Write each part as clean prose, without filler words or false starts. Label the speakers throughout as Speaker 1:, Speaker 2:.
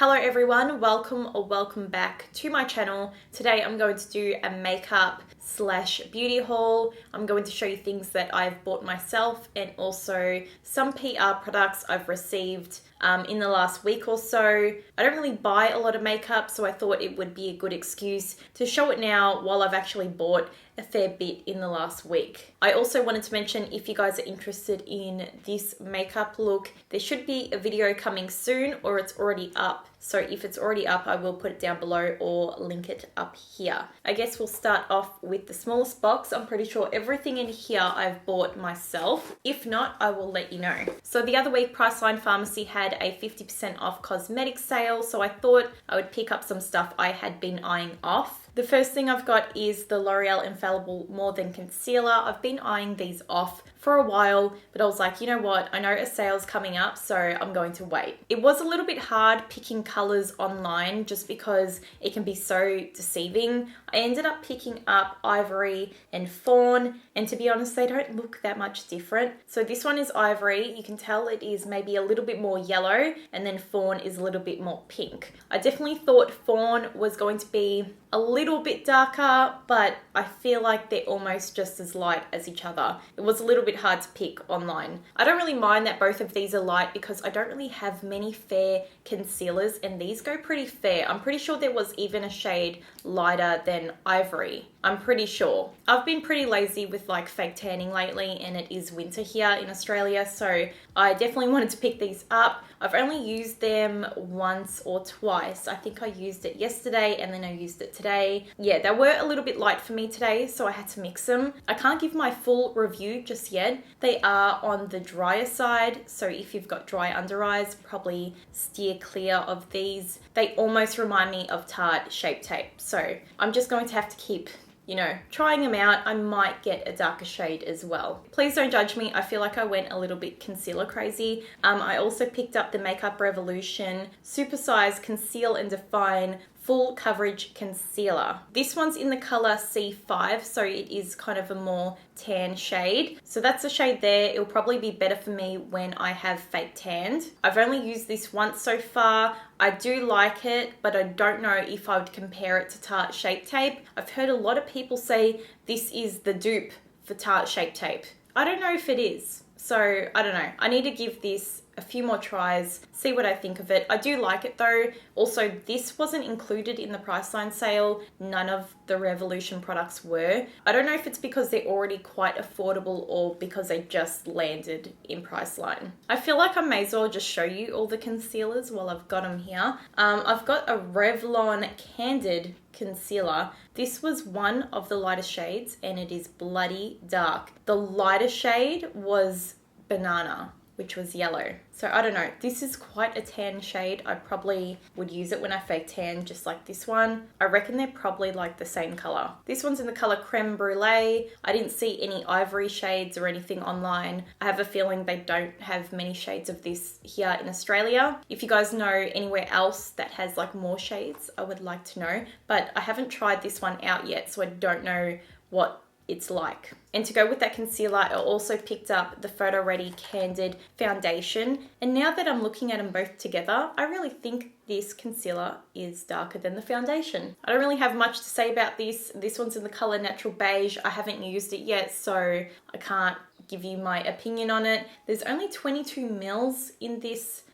Speaker 1: Hello everyone, welcome or welcome back to my channel. Today I'm going to do a makeup / beauty haul. I'm going to show you things that I've bought myself and also some PR products I've received in the last week or so. I don't really buy a lot of makeup, so I thought it would be a good excuse to show it now while I've actually bought a fair bit in the last week. I also wanted to mention, if you guys are interested in this makeup look, there should be a video coming soon, or it's already up. So if it's already up, I will put it down below or link it up here. I guess we'll start off with the smallest box. I'm pretty sure everything in here I've bought myself. If not, I will let you know. So the other week, Priceline Pharmacy had a 50% off cosmetic sale, so I thought I would pick up some stuff I had been eyeing off. The first thing I've got is the L'Oreal Infallible More Than Concealer. I've been eyeing these off for a while, but I was like, you know what? I know a sale's coming up, so I'm going to wait. It was a little bit hard picking colors online just because it can be so deceiving. I ended up picking up Ivory and Fawn, and to be honest, they don't look that much different. So this one is Ivory. You can tell it is maybe a little bit more yellow, and then Fawn is a little bit more pink. I definitely thought Fawn was going to be a little bit darker, but I feel like they're almost just as light as each other. It was a little bit hard to pick online. I don't really mind that both of these are light because I don't really have many fair concealers, and these go pretty fair. I'm pretty sure there was even a shade lighter than Ivory. I'm pretty sure. I've been pretty lazy with like fake tanning lately, and it is winter here in Australia, so I definitely wanted to pick these up. I've only used them once or twice. I think I used it yesterday and then I used it today. Yeah, they were a little bit light for me today, so I had to mix them. I can't give my full review just yet. They are on the drier side, so if you've got dry under eyes, probably steer clear of these. They almost remind me of Tarte Shape Tape, so I'm just going to have to keep trying them out. I might get a darker shade as well. Please don't judge me. I feel like I went a little bit concealer crazy. I also picked up the Makeup Revolution Super Size Conceal and Define Full Coverage Concealer. This one's in the color C5, so it is kind of a more tan shade. So that's the shade there. It'll probably be better for me when I have fake tanned. I've only used this once so far. I do like it, but I don't know if I would compare it to Tarte Shape Tape. I've heard a lot of people say this is the dupe for Tarte Shape Tape. I don't know if it is. So I don't know. I need to give this a few more tries, see what I think of it. I do like it though. Also, this wasn't included in the Priceline sale. None of the Revolution products were. I don't know if it's because they're already quite affordable or because they just landed in Priceline. I feel like I may as well just show you all the concealers while I've got them here. I've got a Revlon Candid concealer. This was one of the lighter shades and it is bloody dark. The lighter shade was Banana, which was yellow. So I don't know, this is quite a tan shade. I probably would use it when I fake tan, just like this one. I reckon they're probably like the same color. This one's in the color Creme Brulee. I didn't see any Ivory shades or anything online. I have a feeling they don't have many shades of this here in Australia. If you guys know anywhere else that has like more shades, I would like to know. But I haven't tried this one out yet, so I don't know what it's like. And to go with that concealer, I also picked up the Photo Ready Candid Foundation. And now that I'm looking at them both together, I really think this concealer is darker than the foundation. I don't really have much to say about this. This one's in the color Natural Beige. I haven't used it yet, so I can't give you my opinion on it. There's only 22 mils in this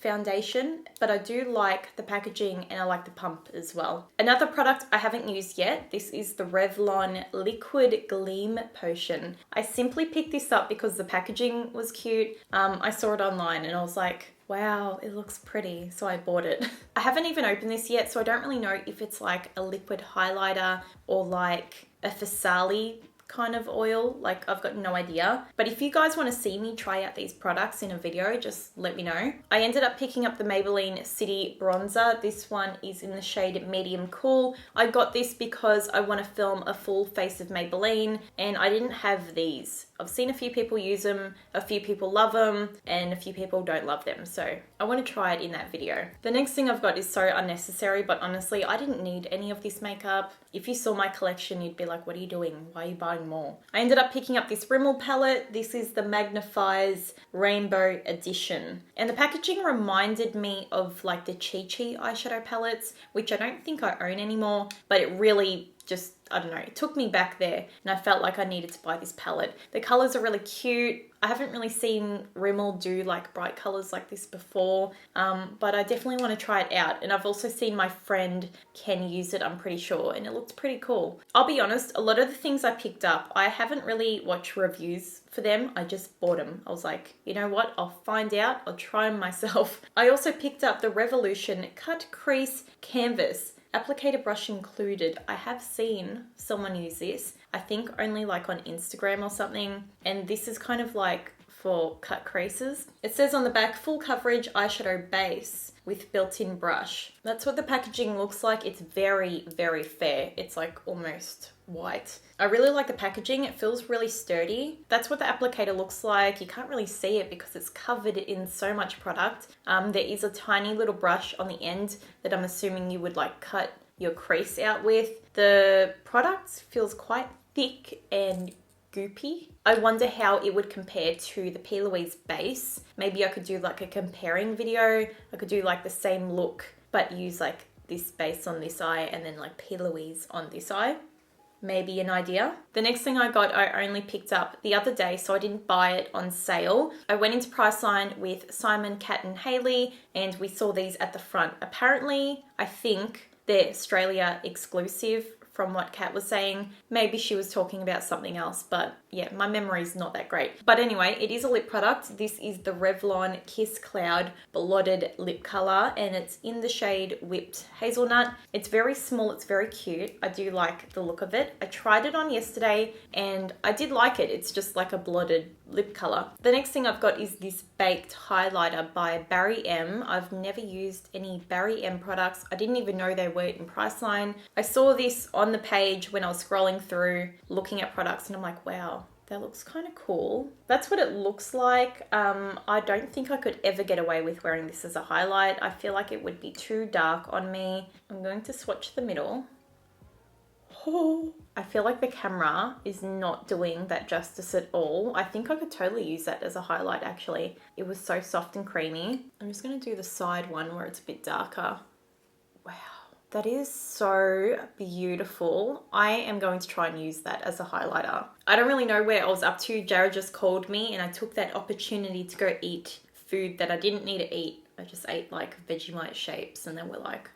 Speaker 1: foundation, but I do like the packaging and I like the pump as well. Another product I haven't used yet, this is the Revlon Liquid Gleam Potion. I simply picked this up because the packaging was cute. I saw it online and I was like, wow, it looks pretty, so I bought it. I haven't even opened this yet, so I don't really know if it's like a liquid highlighter or like a Farsali kind of oil. Like, I've got no idea. But if you guys want to see me try out these products in a video, just let me know. I ended up picking up the Maybelline City Bronzer. This one is in the shade Medium Cool. I got this because I want to film a full face of Maybelline and I didn't have these. I've seen a few people use them, a few people love them, and a few people don't love them. So I want to try it in that video. The next thing I've got is so unnecessary, but honestly, I didn't need any of this makeup. If you saw my collection, you'd be like, what are you doing? Why are you buying more? I ended up picking up this Rimmel palette. This is the Magnifies Rainbow Edition. And the packaging reminded me of like the Chi Chi eyeshadow palettes, which I don't think I own anymore, but it really just, I don't know, it took me back there and I felt like I needed to buy this palette. The colors are really cute. I haven't really seen Rimmel do like bright colors like this before, but I definitely want to try it out. And I've also seen my friend Ken use it, I'm pretty sure, and it looked pretty cool. I'll be honest, a lot of the things I picked up, I haven't really watched reviews for them. I just bought them. I was like, you know what? I'll find out. I'll try them myself. I also picked up the Revolution Cut Crease Canvas. Applicator brush included. I have seen someone use this, I think only like on Instagram or something, and this is kind of like for cut creases. It says on the back, full coverage eyeshadow base with built-in brush. That's what the packaging looks like. It's very, very fair. It's like almost white. I really like the packaging. It feels really sturdy. That's what the applicator looks like. You can't really see it because it's covered in so much product. There is a tiny little brush on the end that I'm assuming you would like cut your crease out with. The product feels quite thick and goopy. I wonder how it would compare to the P. Louise base. Maybe I could do like a comparing video. I could do like the same look but use like this base on this eye and then like P. Louise on this eye. Maybe an idea. The next thing I got, I only picked up the other day, so I didn't buy it on sale. I went into Priceline with Simon, Kat and Hayley, and we saw these at the front. Apparently, I think they're Australia exclusive from what Kat was saying. Maybe she was talking about something else, but yeah, my memory's not that great. But anyway, it is a lip product. This is the Revlon Kiss Cloud Blotted Lip Color, and it's in the shade Whipped Hazelnut. It's very small, it's very cute. I do like the look of it. I tried it on yesterday and I did like it. It's just like a blotted lip color. The next thing I've got is this Baked Highlighter by Barry M. I've never used any Barry M products. I didn't even know they were in Priceline. I saw this on the page when I was scrolling through looking at products and I'm like, wow, that looks kind of cool. That's what it looks like. I don't think I could ever get away with wearing this as a highlight. I feel like it would be too dark on me. I'm going to swatch the middle. Oh, I feel like the camera is not doing that justice at all. I think I could totally use that as a highlight actually. It was so soft and creamy. I'm just going to do the side one where it's a bit darker. Wow. That is so beautiful. I am going to try and use that as a highlighter. I don't really know where I was up to. Jared just called me and I took that opportunity to go eat food that I didn't need to eat. I just ate like Vegemite shapes and they were like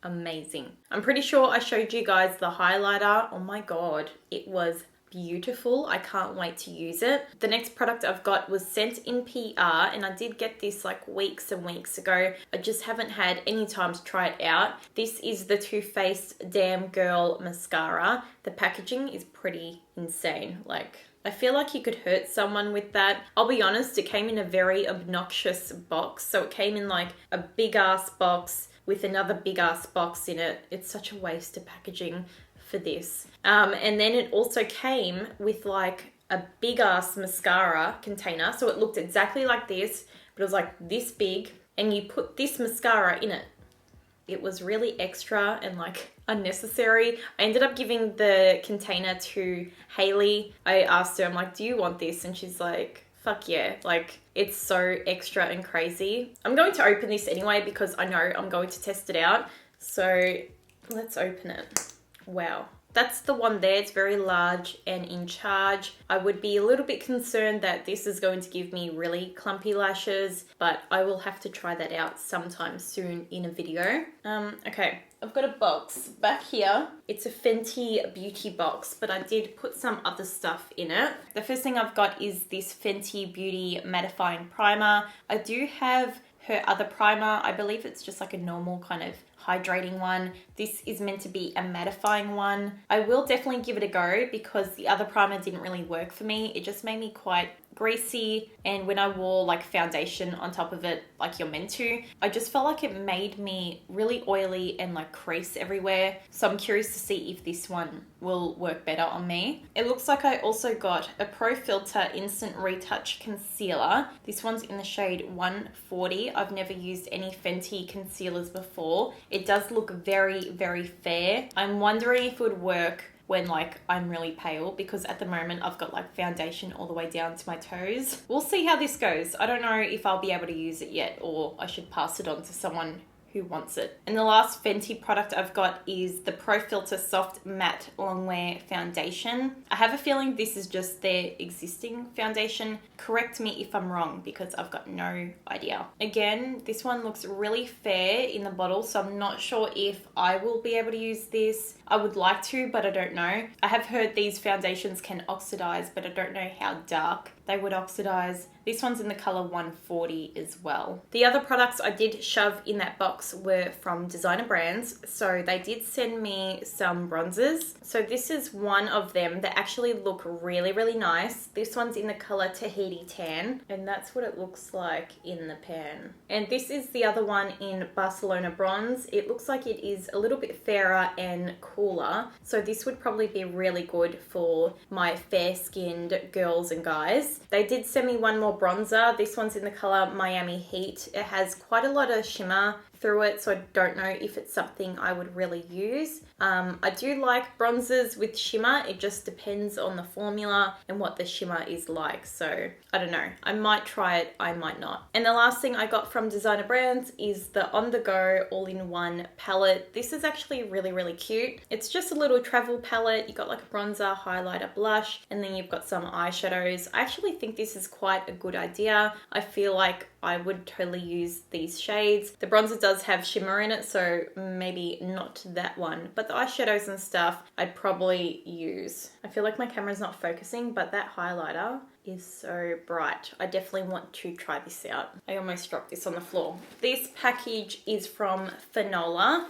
Speaker 1: amazing. I'm pretty sure I showed you guys the highlighter. Oh my God, it was beautiful. I can't wait to use it. The next product I've got was Scent in PR, and I did get this like weeks and weeks ago. I just haven't had any time to try it out. This is the Too Faced Damn Girl Mascara. The packaging is pretty insane. Like, I feel like you could hurt someone with that. I'll be honest, it came in a very obnoxious box. So it came in like a big ass box with another big ass box in it. It's such a waste of packaging for this. And then it also came with like a big ass mascara container. So it looked exactly like this, but it was like this big and you put this mascara in it. It was really extra and like unnecessary. I ended up giving the container to Hayley. I asked her, I'm like, do you want this? And she's like, fuck yeah. Like, it's so extra and crazy. I'm going to open this anyway because I know I'm going to test it out. So let's open it. Wow. That's the one there. It's very large and in charge. I would be a little bit concerned that this is going to give me really clumpy lashes, but I will have to try that out sometime soon in a video. Okay, I've got a box back here. It's a Fenty Beauty box, but I did put some other stuff in it. The first thing I've got is this Fenty Beauty Mattifying Primer. I do have her other primer. I believe it's just like a normal kind of hydrating one. This is meant to be a mattifying one. I will definitely give it a go because the other primer didn't really work for me. It just made me quite greasy, and when I wore like foundation on top of it, like you're meant to, I just felt like it made me really oily and like crease everywhere. So I'm curious to see if this one will work better on me. It looks like I also got a Pro Filter Instant Retouch Concealer. This one's in the shade 140. I've never used any Fenty concealers before. It does look very, very fair. I'm wondering if it would work when like I'm really pale, because at the moment I've got like foundation all the way down to my toes. We'll see how this goes. I don't know if I'll be able to use it yet, or I should pass it on to someone who wants it. And the last Fenty product I've got is the Pro Filter Soft Matte Longwear Foundation. I have a feeling this is just their existing foundation. Correct me if I'm wrong, because I've got no idea. Again, this one looks really fair in the bottle, so I'm not sure if I will be able to use this. I would like to, but I don't know. I have heard these foundations can oxidize, but I don't know how dark they would oxidize. This one's in the color 140 as well. The other products I did shove in that box were from Designer Brands. So they did send me some bronzers. So this is one of them that actually look really, really nice. This one's in the color Tahiti Tan, and that's what it looks like in the pan. And this is the other one in Barcelona Bronze. It looks like it is a little bit fairer and cooler. So this would probably be really good for my fair-skinned girls and guys. They did send me one more bronzer. This one's in the color Miami Heat. It has quite a lot of shimmer through it, so I don't know if it's something I would really use. I do like bronzers with shimmer. It just depends on the formula and what the shimmer is like. So I don't know. I might try it, I might not. And the last thing I got from Designer Brands is the On The Go All-in-One palette. This is actually really, really cute. It's just a little travel palette. You got like a bronzer, highlighter, blush, and then you've got some eyeshadows. I actually think this is quite a good idea. I feel like I would totally use these shades. The bronzer does have shimmer in it, so maybe not that one, but the eyeshadows and stuff I'd probably use. I feel like my camera's not focusing, but that highlighter is so bright. I definitely want to try this out. I almost dropped this on the floor. This package is from Fanola,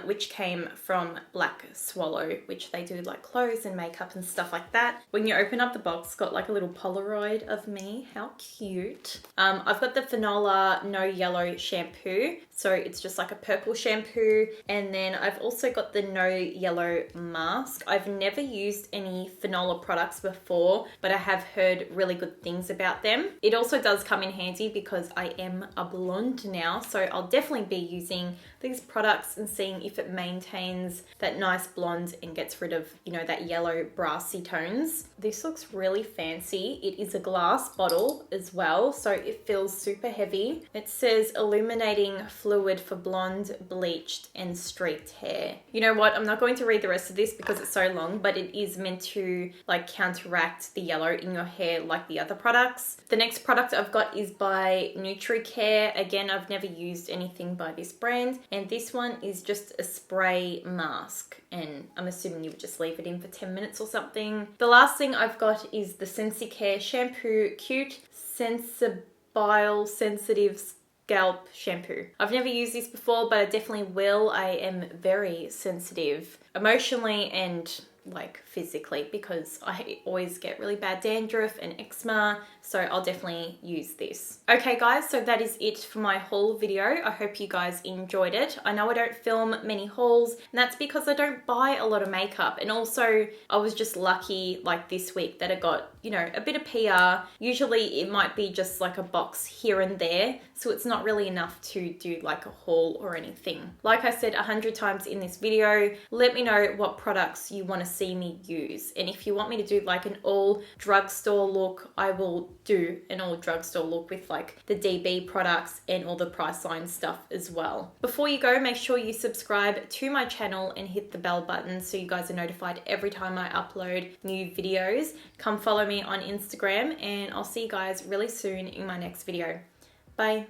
Speaker 1: which came from Black Swallow, which they do like clothes and makeup and stuff like that. When you open up the box, it's got like a little Polaroid of me. How cute. I've got the Fanola No Yellow shampoo. So it's just like a purple shampoo. And then I've also got the No Yellow mask. I've never used any Fanola products before, but I have heard really good things about them. It also does come in handy because I am a blonde now, so I'll definitely be using these products and seeing if it maintains that nice blonde and gets rid of, you know, that yellow brassy tones. This looks really fancy. It is a glass bottle as well, so it feels super heavy. It says illuminating fluid for blonde, bleached and streaked hair. You know what? I'm not going to read the rest of this because it's so long, but it is meant to like counteract the yellow in your hair like the other products. The next product I've got is by NutriCare. Again, I've never used anything by this brand, and this one is just a spray mask, and I'm assuming you would just leave it in for 10 minutes or something. The last thing I've got is the Sensicare Shampoo Cute Sensibile Sensitive Scalp Shampoo. I've never used this before, but I definitely will. I am very sensitive emotionally and like physically because I always get really bad dandruff and eczema, so I'll definitely use this. Okay guys, so that is it for my haul video. I hope you guys enjoyed it. I know I don't film many hauls, and that's because I don't buy a lot of makeup, and also I was just lucky like this week that I got, you know, a bit of PR. Usually it might be just like a box here and there, so it's not really enough to do like a haul or anything. Like I said 100 times in this video, let me know what products you want to see me use, and if you want me to do like an all drugstore look, I will do an all drugstore look with like the DB products and all the Priceline stuff as well. Before you go, make sure you subscribe to my channel and hit the bell button so you guys are notified every time I upload new videos. Come follow me on Instagram, and I'll see you guys really soon in my next video. Bye.